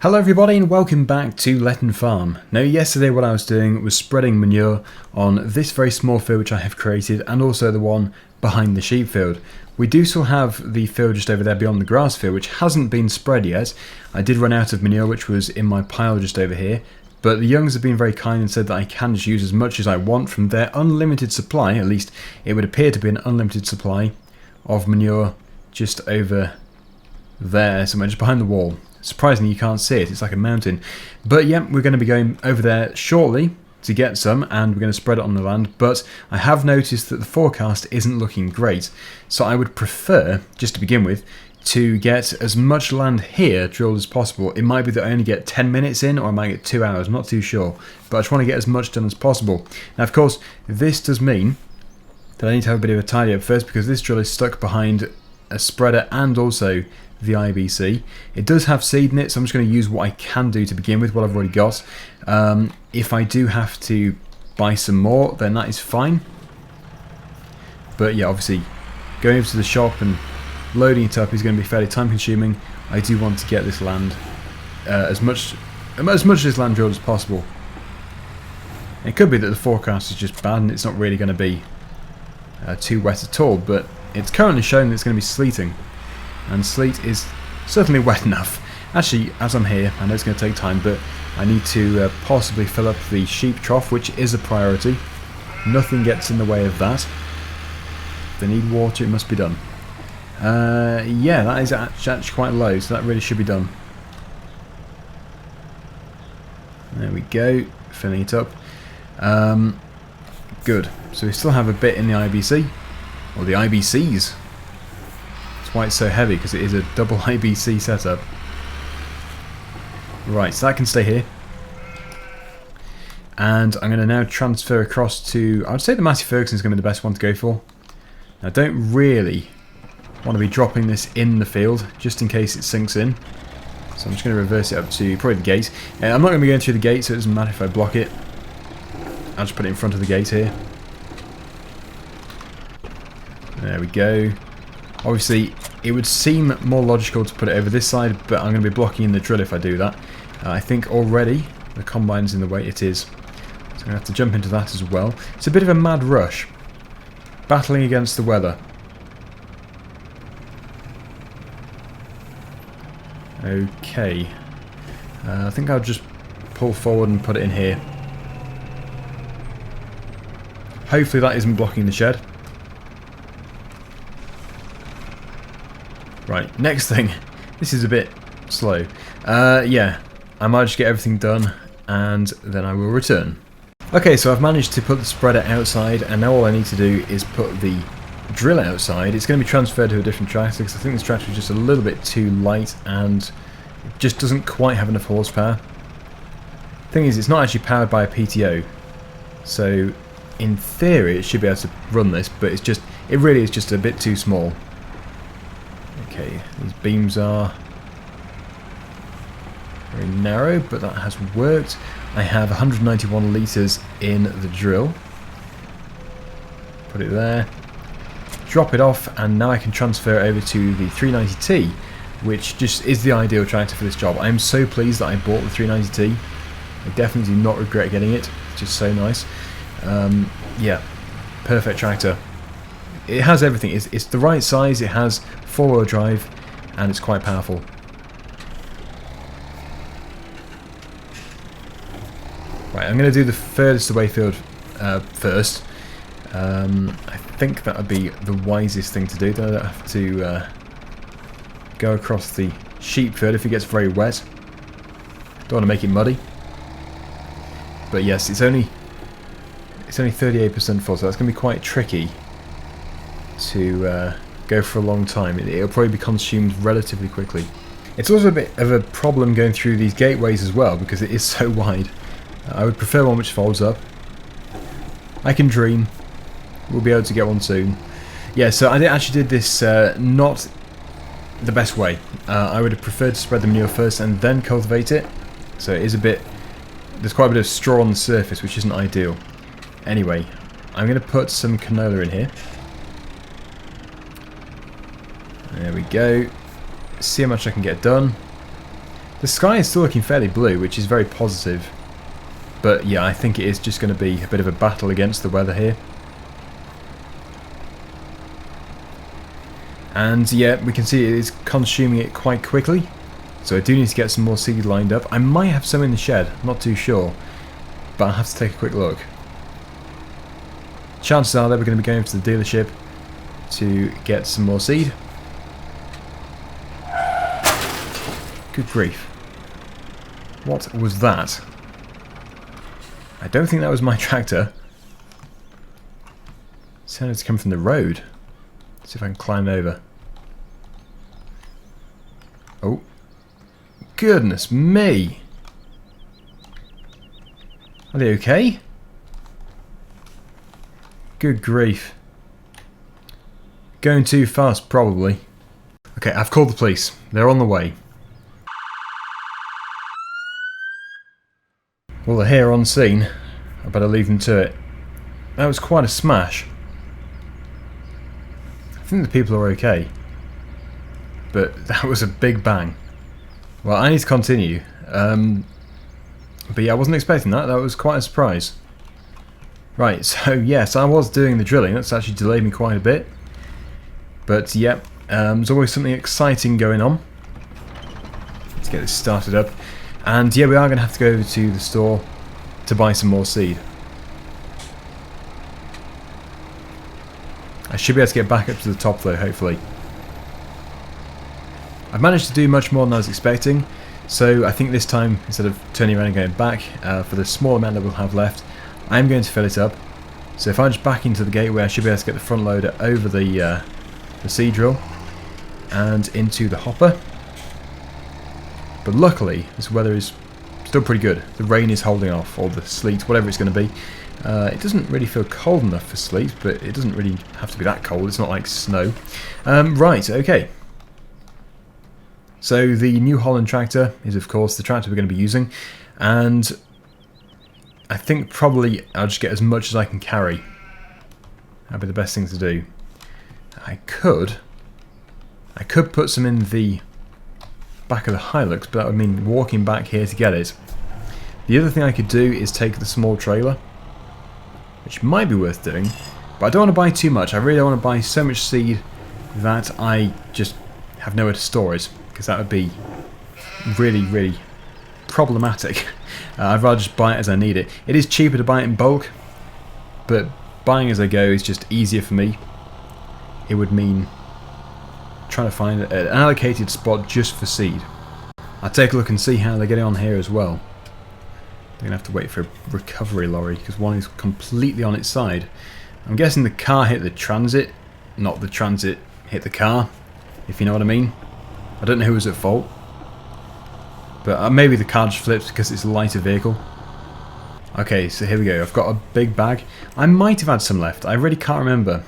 Hello everybody and welcome back to Letton Farm. Now yesterday what I was doing was spreading manure on this very small field which I have created and also the one behind the sheep field. We do still have the field just over there beyond the grass field which hasn't been spread yet. I did run out of manure which was in my pile just over here, but the youngs have been very kind and said that I can just use as much as I want from their unlimited supply. At least it would appear to be an unlimited supply of manure just over there, somewhere just behind the wall. Surprisingly, you can't see it, it's like a mountain. But yeah, we're going to be going over there shortly to get some, and we're going to spread it on the land. But I have noticed that the forecast isn't looking great, so I would prefer, just to begin with, to get as much land here drilled as possible. It might be that I only get 10 minutes in, or I might get 2 hours, I'm not too sure. But I just want to get as much done as possible. Now, of course, this does mean that I need to have a bit of a tidy up first, because this drill is stuck behind a spreader and also the IBC. It does have seed in it, so I'm just going to use what I can do to begin with, what I've already got. If I do have to buy some more, then that is fine. But yeah, obviously, going over to the shop and loading it up is going to be fairly time consuming. I do want to get this land, as much of this land drilled as possible. It could be that the forecast is just bad and it's not really going to be too wet at all, but it's currently showing that it's going to be sleeting. And sleet is certainly wet enough. Actually, as I'm here, I know it's going to take time, but I need to possibly fill up the sheep trough, which is a priority. Nothing gets in the way of that. If they need water, it must be done. Yeah, that is actually quite low, so that really should be done. There we go, filling it up. Good. So we still have a bit in the IBC, or the IBCs. That's why it's so heavy, because it is a double IBC setup. Right, so that can stay here. And I'm going to now transfer across to, I would say the Massey Ferguson is going to be the best one to go for. Now, I don't really want to be dropping this in the field, just in case it sinks in. So I'm just going to reverse it up to probably the gate. I'm not going to be going through the gate, so it doesn't matter if I block it. I'll just put it in front of the gate here. There we go. Obviously, it would seem more logical to put it over this side, but I'm going to be blocking in the drill if I do that. I think already the combine's in the way. It is. So I'm going to have to jump into that as well. It's a bit of a mad rush. Battling against the weather. Okay. I think I'll just pull forward and put it in here. Hopefully that isn't blocking the shed. Right, next thing. This is a bit slow. Yeah, I might just get everything done and then I will return. Okay, so I've managed to put the spreader outside and now all I need to do is put the drill outside. It's going to be transferred to a different tractor because I think this tractor is just a little bit too light and it just doesn't quite have enough horsepower. Thing is, it's not actually powered by a PTO, so in theory it should be able to run this, but it really is just a bit too small. Okay, these beams are very narrow, but that has worked. I have 191 litres in the drill. Put it there. Drop it off, and now I can transfer over to the 390T, which just is the ideal tractor for this job. I am so pleased that I bought the 390T. I definitely do not regret getting it. It's just so nice. Yeah, perfect tractor. It has everything. It's the right size, it has 4-wheel drive, and it's quite powerful. Right, I'm going to do the furthest away field first. I think that would be the wisest thing to do. Then I don't have to go across the sheep field if it gets very wet. Don't want to make it muddy. But yes, it's only 38% full, so that's going to be quite tricky to go for a long time. It'll probably be consumed relatively quickly. It's also a bit of a problem going through these gateways as well because it is so wide. I would prefer one which folds up. I can dream. We'll be able to get one soon. Yeah, so I actually did this not the best way. I would have preferred to spread the manure first and then cultivate it. So it is a bit... There's quite a bit of straw on the surface, which isn't ideal. Anyway, I'm going to put some canola in here. There we go. See how much I can get done. The sky is still looking fairly blue, which is very positive. But yeah, I think it is just going to be a bit of a battle against the weather here. And yeah, we can see it is consuming it quite quickly. So I do need to get some more seed lined up. I might have some in the shed, I'm not too sure. But I'll have to take a quick look. Chances are that we're going to be going to the dealership to get some more seed. Good grief. What was that? I don't think that was my tractor. It sounded to come from the road. Let's see if I can climb over. Oh. Goodness me! Are they okay? Good grief. Going too fast, probably. Okay, I've called the police. They're on the way. Well, they're here on scene. I better leave them to it. That was quite a smash. I think the people are okay. But that was a big bang. Well, I need to continue. But yeah, I wasn't expecting that. That was quite a surprise. Right, so yes, I was doing the drilling. That's actually delayed me quite a bit. But yeah, there's always something exciting going on. Let's get this started up. And yeah, we are going to have to go over to the store to buy some more seed. I should be able to get back up to the top though, hopefully. I've managed to do much more than I was expecting. So I think this time, instead of turning around and going back, for the small amount that we'll have left, I'm going to fill it up. So if I just back into the gateway, I should be able to get the front loader over the seed drill and into the hopper. But luckily, this weather is still pretty good. The rain is holding off, or the sleet, whatever it's going to be. It doesn't really feel cold enough for sleet, but it doesn't really have to be that cold. It's not like snow. Right, okay. So the New Holland tractor is, of course, the tractor we're going to be using. And I think probably I'll just get as much as I can carry. That'd be the best thing to do. I could put some in the back of the Hilux, but that would mean walking back here to get it. The other thing I could do is take the small trailer, which might be worth doing, but I don't want to buy too much. I really don't want to buy so much seed that I just have nowhere to store it, because that would be really, really problematic. I'd rather just buy it as I need it. It is cheaper to buy it in bulk, but buying as I go is just easier for me. It would mean trying to find an allocated spot just for seed. I'll take a look and see how they're getting on here as well. They're going to have to wait for a recovery lorry because one is completely on its side. I'm guessing the car hit the transit, not the transit hit the car, if you know what I mean. I don't know who was at fault, but maybe the car just flipped because it's a lighter vehicle. Okay, so here we go. I've got a big bag. I might have had some left. I really can't remember.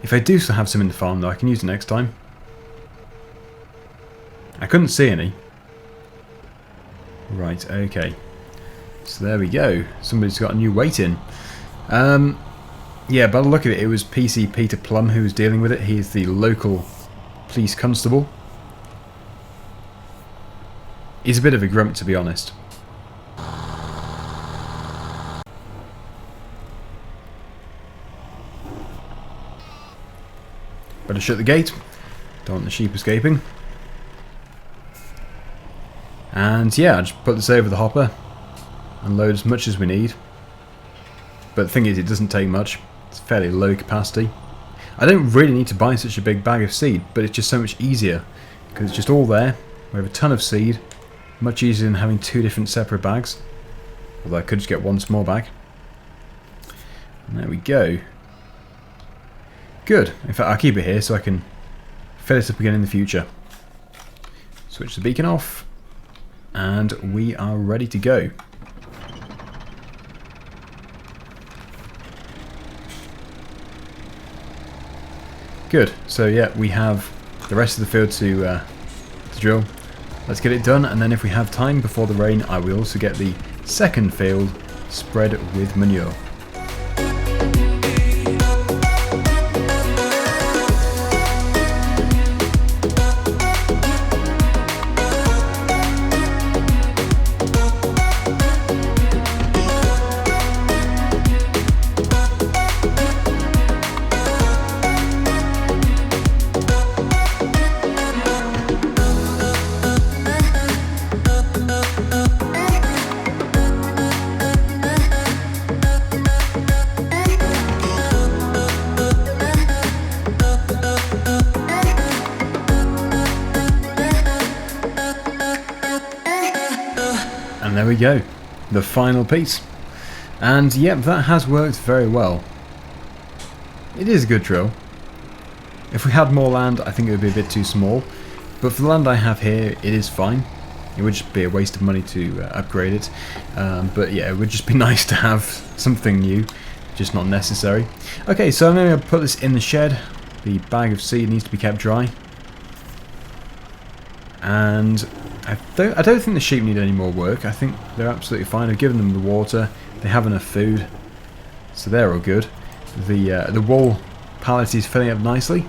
If I do still have some in the farm though, I can use it next time. I couldn't see any. Right, okay. So there we go. Somebody's got a new weight in. Yeah, by the look of it, it was PC Peter Plum who was dealing with it. He's the local police constable. He's a bit of a grump, to be honest. Better shut the gate. Don't want the sheep escaping. And yeah, I'll just put this over the hopper and load as much as we need. But the thing is, it doesn't take much. It's fairly low capacity. I don't really need to buy such a big bag of seed, but it's just so much easier because it's just all there. We have a ton of seed. Much easier than having two different separate bags. Although I could just get one small bag. And there we go. Good. In fact, I'll keep it here so I can fill it up again in the future. Switch the beacon off. And we are ready to go. Good. So yeah, we have the rest of the field to drill. Let's get it done, and then if we have time before the rain, I will also get the second field spread with manure. we go. The final piece. And yep, that has worked very well. It is a good drill. If we had more land, I think it would be a bit too small. But for the land I have here, it is fine. It would just be a waste of money to upgrade it. But yeah, it would just be nice to have something new. Just not necessary. Okay, so I'm going to put this in the shed. The bag of seed needs to be kept dry. And I don't think the sheep need any more work. I think they're absolutely fine. I've given them the water. They have enough food. So they're all good. The wool pallet is filling up nicely.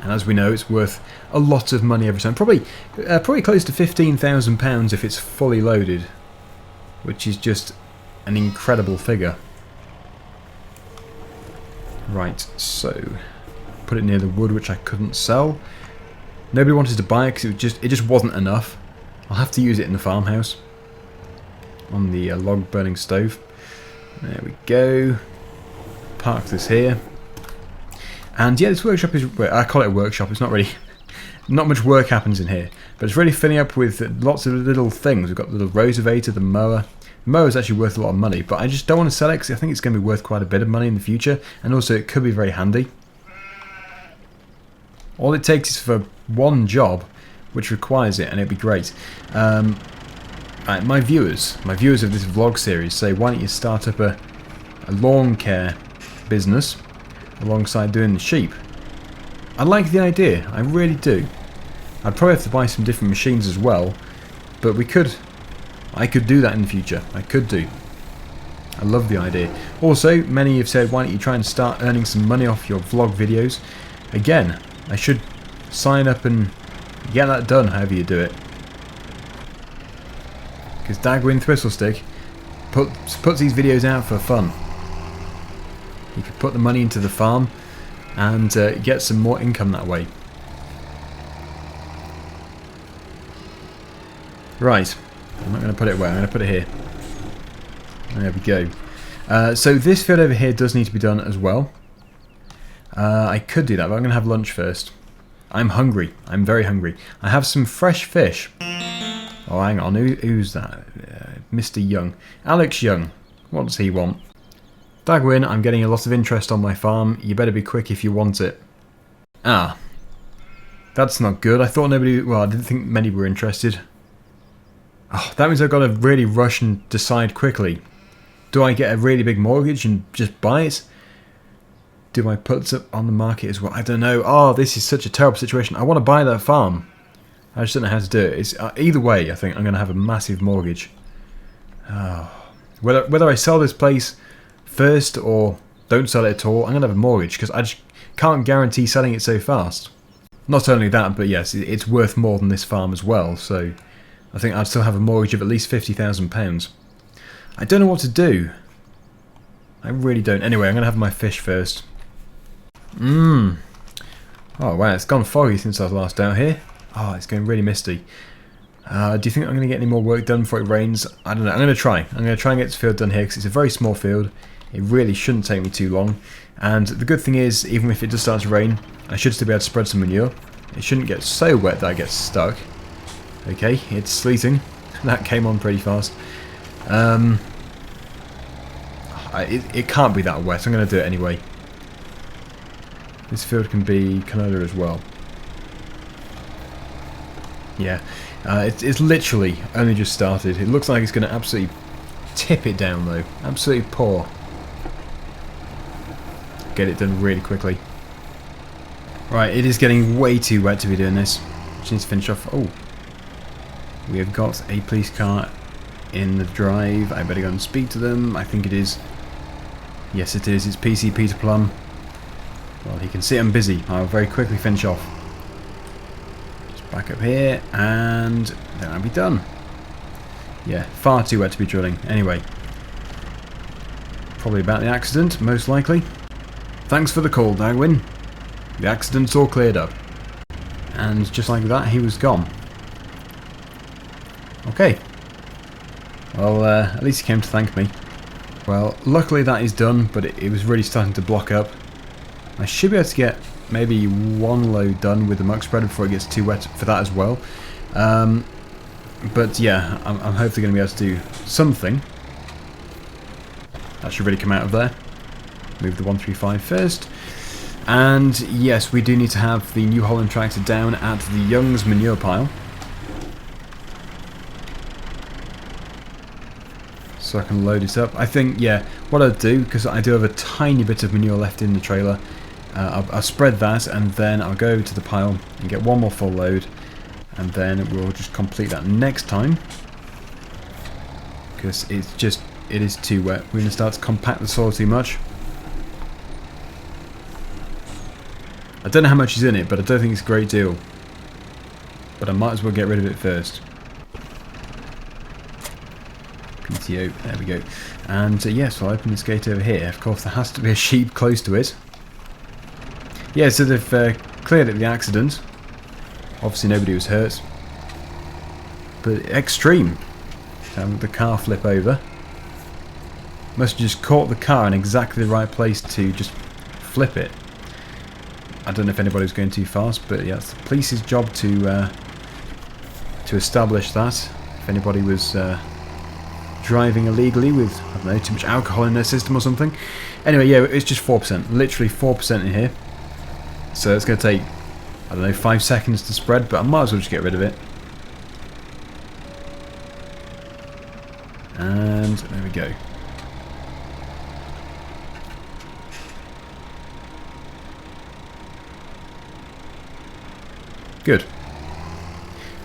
And as we know, it's worth a lot of money every time. Probably close to £15,000 if it's fully loaded. Which is just an incredible figure. Right, so put it near the wood, which I couldn't sell. Nobody wanted to buy it because it just wasn't enough. I'll have to use it in the farmhouse on the log burning stove. There we go. Park this here. And yeah, this workshop is, well, I call it a workshop. It's not really, not much work happens in here, but it's really filling up with lots of little things. We've got the little rotavator, the mower. The mower is actually worth a lot of money, but I just don't want to sell it because I think it's going to be worth quite a bit of money in the future, and also it could be very handy. All it takes is for one job, which requires it, and it'd be great. My viewers of this vlog series say, why don't you start up a lawn care business alongside doing the sheep? I like the idea, I really do. I'd probably have to buy some different machines as well, but I could do that in the future. I could do. I love the idea. Also, many have said, why don't you try and start earning some money off your vlog videos? Again, I should sign up and get that done, however you do it. Because Dagwin Thistlestick puts these videos out for fun. You could put the money into the farm and get some more income that way. Right. I'm not going to put it where, I'm going to put it here. There we go. So this field over here does need to be done as well. I could do that, but I'm going to have lunch first. I'm hungry. I'm very hungry. I have some fresh fish. Oh, hang on. Who's that? Mr. Young. Alex Young. What does he want? Dagwin, I'm getting a lot of interest on my farm. You better be quick if you want it. Ah. That's not good. I thought nobody... Well, I didn't think many were interested. Oh, that means I've got to really rush and decide quickly. Do I get a really big mortgage and just buy it? Do I put it up on the market as well? I don't know. Oh, this is such a terrible situation. I want to buy that farm. I just don't know how to do it. It's, either way, I think I'm going to have a massive mortgage. Oh. Whether I sell this place first or don't sell it at all, I'm going to have a mortgage because I just can't guarantee selling it so fast. Not only that, but yes, it's worth more than this farm as well, so I think I'd still have a mortgage of at least £50,000. I don't know what to do. I really don't. Anyway, I'm going to have my fish first. Oh wow, it's gone foggy since I was last down here. Oh, it's going really misty. Do you think I'm going to get any more work done before it rains? I don't know. I'm going to try. I'm going to try and get this field done here because it's a very small field. It really shouldn't take me too long. And the good thing is, even if it does start to rain, I should still be able to spread some manure. It shouldn't get so wet that I get stuck. Okay, it's sleeting. That came on pretty fast. It can't be that wet. I'm going to do it anyway. This field can be canola as well. Yeah, it's literally only just started. It looks like it's going to absolutely tip it down though. Absolutely pour. Get it done really quickly. Right, it is getting way too wet to be doing this. Just need to finish off. Oh, we have got a police car in the drive. I better go and speak to them. I think it is. Yes, it is. It's PC Peter Plum. Well, he can see I'm busy. I'll very quickly finish off. Just back up here, and then I'll be done. Yeah, far too wet to be drilling. Anyway, probably about the accident, most likely. Thanks for the call, Dagwin. The accident's all cleared up. And just like that, he was gone. Okay. Well, at least he came to thank me. Well, luckily that is done, but it was really starting to block up. I should be able to get maybe one load done with the muck spreader before it gets too wet for that as well. But yeah, I'm hopefully going to be able to do something. That should really come out of there. Move the 135 first. And yes, we do need to have the New Holland tractor down at the Young's manure pile. So I can load it up. I think, yeah, what I'll do, because I do have a tiny bit of manure left in the trailer, I'll spread that, and then I'll go to the pile and get one more full load, and then we'll just complete that next time. Because it is too wet. We're going to start to compact the soil too much. I don't know how much is in it, but I don't think it's a great deal. But I might as well get rid of it first. PTO, there we go. And yes, I'll open this gate over here. Of course, there has to be a sheep close to it. Yeah, so they've cleared up the accident. Obviously nobody was hurt. But extreme. The car flip over. Must have just caught the car in exactly the right place to just flip it. I don't know if anybody was going too fast, but yeah, it's the police's job to establish that. If anybody was driving illegally with, I don't know, too much alcohol in their system or something. Anyway, yeah, it's just 4%. Literally 4% in here. So it's going to take, I don't know, 5 seconds to spread, but I might as well just get rid of it. And there we go. Good.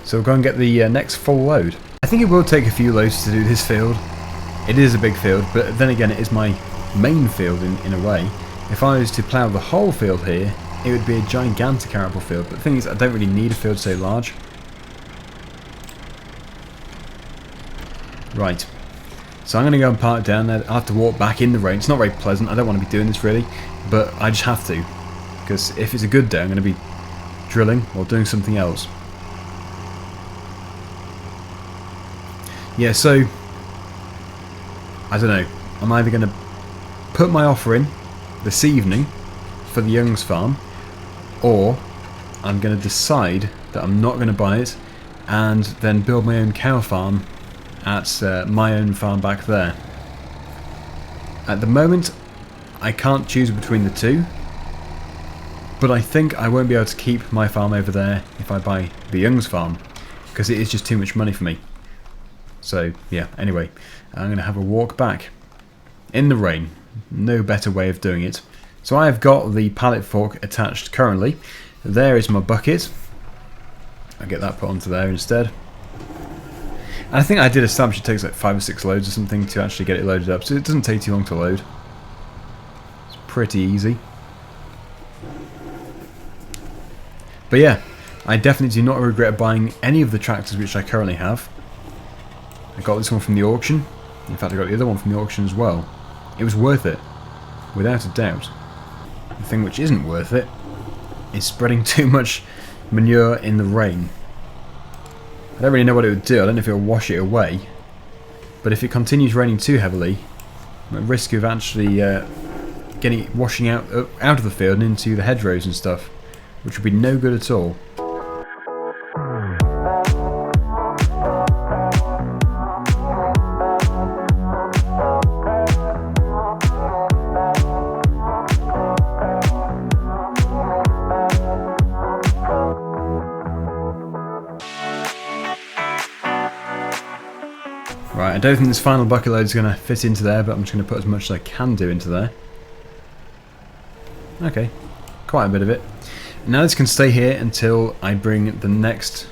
So we'll go and get the next full load. I think it will take a few loads to do this field. It is a big field, but then again it is my main field in a way. If I was to plough the whole field here, it would be a gigantic arable field. But the thing is, I don't really need a field so large. Right. So I'm going to go and park down there. I have to walk back in the rain. It's not very pleasant. I don't want to be doing this really, but I just have to. Because if it's a good day, I'm going to be drilling or doing something else. Yeah, so I don't know. I'm either going to put my offer in this evening for the Young's farm, or I'm going to decide that I'm not going to buy it and then build my own cow farm at my own farm back there. At the moment, I can't choose between the two, but I think I won't be able to keep my farm over there if I buy the Young's farm, because it is just too much money for me. So yeah, anyway, I'm going to have a walk back in the rain. No better way of doing it. So I've got the pallet fork attached currently. There is my bucket. I'll get that put onto there instead. And I think I did establish it takes like 5 or 6 loads or something to actually get it loaded up, so it doesn't take too long to load. It's pretty easy. But yeah, I definitely do not regret buying any of the tractors which I currently have. I got this one from the auction. In fact, I got the other one from the auction as well. It was worth it, without a doubt. The thing which isn't worth it is spreading too much manure in the rain. I don't really know what it would do. I don't know if it will wash it away. But if it continues raining too heavily, I'm at risk of actually washing out of the field and into the hedgerows and stuff, which would be no good at all. Right, I don't think this final bucket load is going to fit into there, but I'm just going to put as much as I can do into there. Okay, quite a bit of it. Now this can stay here until I bring the next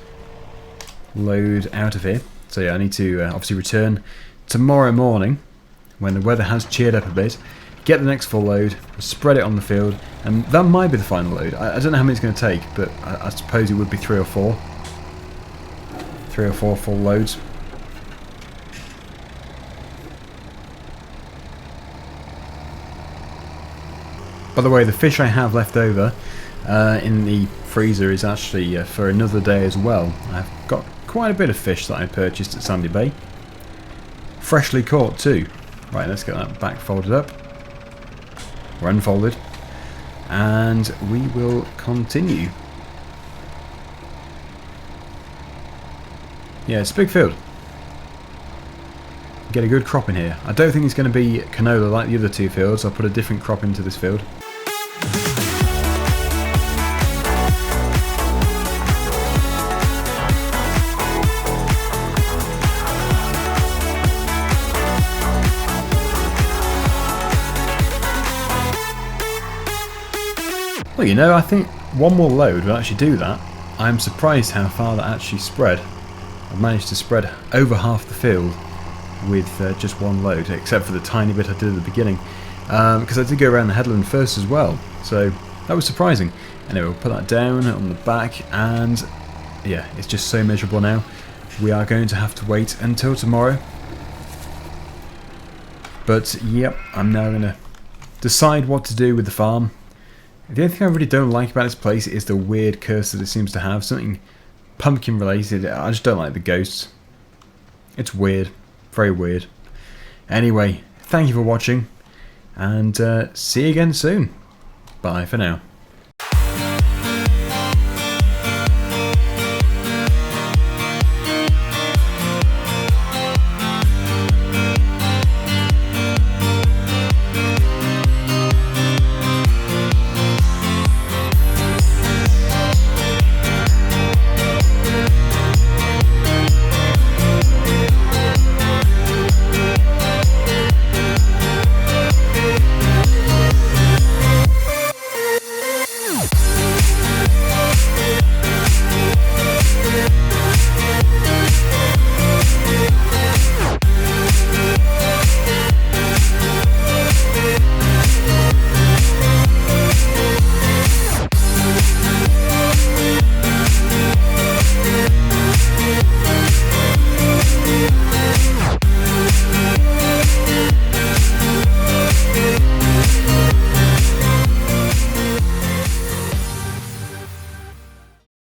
load out of here. So yeah, I need to obviously return tomorrow morning when the weather has cheered up a bit, get the next full load, spread it on the field, and that might be the final load. I don't know how many it's going to take, but I suppose it would be 3 or 4. 3 or 4 full loads. By the way, the fish I have left over in the freezer is actually for another day as well. I've got quite a bit of fish that I purchased at Sandy Bay. Freshly caught too. Right, let's get that back folded up. Or unfolded. And we will continue. Yeah, it's a big field. Get a good crop in here. I don't think it's going to be canola like the other two fields. I'll put a different crop into this field. Well, you know, I think one more load will actually do that. I'm surprised how far that actually spread. I've managed to spread over half the field with just one load, except for the tiny bit I did at the beginning, because I did go around the headland first as well, so that was surprising. Anyway, we'll put that down on the back, and yeah, it's just so miserable now. We are going to have to wait until tomorrow. But yep, I'm now going to decide what to do with the farm. The only thing I really don't like about this place is the weird curse that it seems to have. Something pumpkin related. I just don't like the ghosts. It's weird. Very weird. Anyway, thank you for watching. And see you again soon. Bye for now.